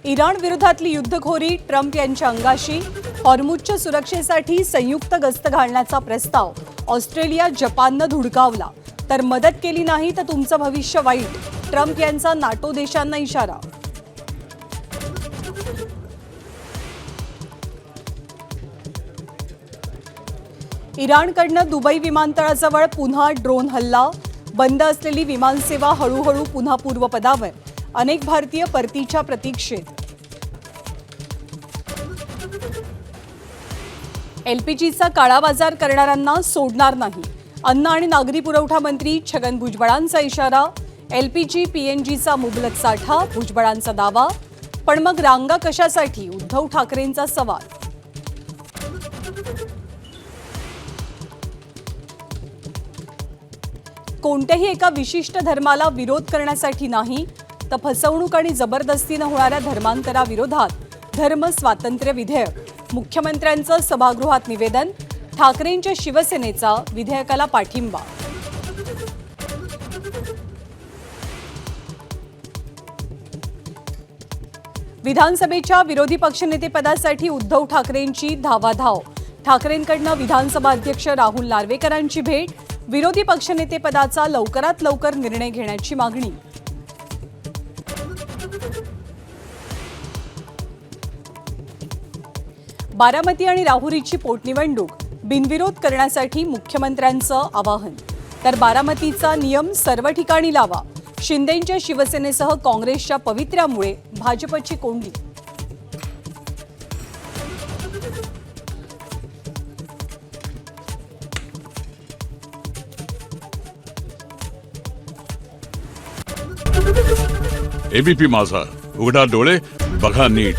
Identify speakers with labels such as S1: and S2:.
S1: Iran विरोधातली युद्धखोरी Trump यांच्या अंगाशी, हॉर्मुझच्या सुरक्षेसाठी संयुक्त गस्त घालण्याचा प्रस्ताव ऑस्ट्रेलिया जपाननं धुडकावला, तर मदत केली नाही तर तुमचं भविष्य वाईट, ट्रम्प यांचा नाटो देशांना इशारा. इराणकडनं दुबई विमानतळाजवळ पुन्हा ड्रोन हल्ला, बंद असलेली विमानसेवा हळूहळू पुन्हा पूर्वपदावर, अनेक भारतीय परतीच्या प्रतीक्षेत. एलपीजीचा काळा बाजार करणाऱ्यांना सोडणार नाही, अन्न आणि नागरी पुरवठा मंत्री छगन भुजबळांचा इशारा. एलपीजी पीएनजीचा मुबलक साठा, भुजबळांचा दावा. पण मग रांगा कशासाठी, उद्धव ठाकरेंचा सवाल. कोणत्याही एका विशिष्ट धर्माला विरोध करण्यासाठी नाही, तर फसवणूक आणि जबरदस्तीनं होणाऱ्या धर्मांतराविरोधात धर्म स्वातंत्र्य विधेयक. मुख्यमंत्र्यांचं सभागृहात निवेदन. ठाकरेंच्या शिवसेनेचा विधेयकाला पाठिंबा. विधानसभेच्या विरोधी पक्षनेतेपदासाठी उद्धव ठाकरेंची धावाधाव. ठाकरेंकडनं विधानसभा अध्यक्ष राहुल नार्वेकरांची भेट. विरोधी पक्षनेतेपदाचा लवकरात लवकर निर्णय घेण्याची मागणी. बारामती आणि राहुरीची पोटनिवडणूक बिनविरोध करण्यासाठी मुख्यमंत्र्यांचं आवाहन. तर बारामतीचा नियम सर्व ठिकाणी लावा. शिंदेंच्या शिवसेनेसह काँग्रेसच्या पवित्र्यामुळे भाजपची कोंडी.
S2: एबीपी माझा, उघडा डोळे बघा नीट.